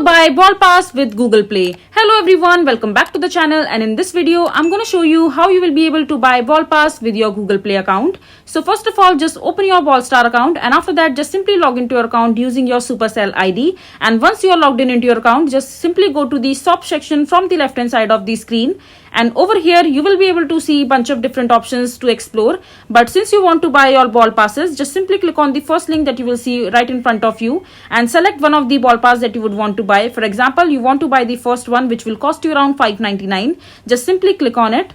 buy Brawl Pass with Google Play. Hello everyone, welcome back to the channel, and in this video I'm going to show you how you will be able to buy Brawl Pass with your Google Play account. So first of all, just open your Brawl Star account, and after that just simply log into your account using your Supercell ID. And once you are logged in into your account, just simply go to the shop section from the left hand side of the screen, and over here you will be able to see a bunch of different options to explore. But since you want to buy your Brawl Passes, just simply click on the first link that you will see right in front of you and select one of the Brawl Pass that you would want to buy. For example, you want to buy the first one, which will cost you around $5.99. Just simply click on it,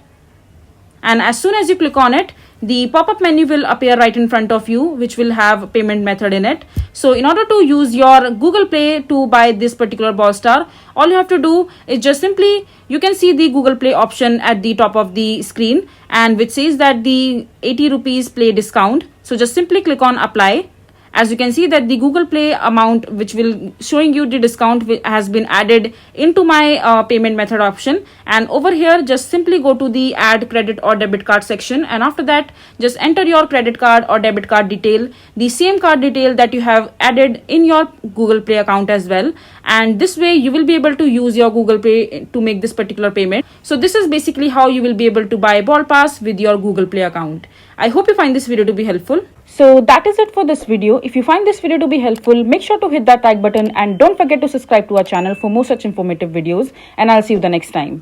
and as soon as you click on it, the pop-up menu will appear right in front of you, which will have a payment method in it. So in order to use your Google Play to buy this particular Brawl Star, all you have to do is just simply, you can see the Google Play option at the top of the screen, and which says that the 80 rupees play discount. So just simply click on apply. As you can see that the Google Play amount, which will showing you the discount, has been added into my payment method option. And over here just simply go to the add credit or debit card section, and after that just enter your credit card or debit card detail, the same card detail that you have added in your Google Play account as well. And this way you will be able to use your Google Pay to make this particular payment. So this is basically how you will be able to buy Brawl Pass with your Google Play account. I hope you find this video to be helpful. So that is it for this video. If you find this video to be helpful, make sure to hit that like button and don't forget to subscribe to our channel for more such informative videos, and I'll see you the next time.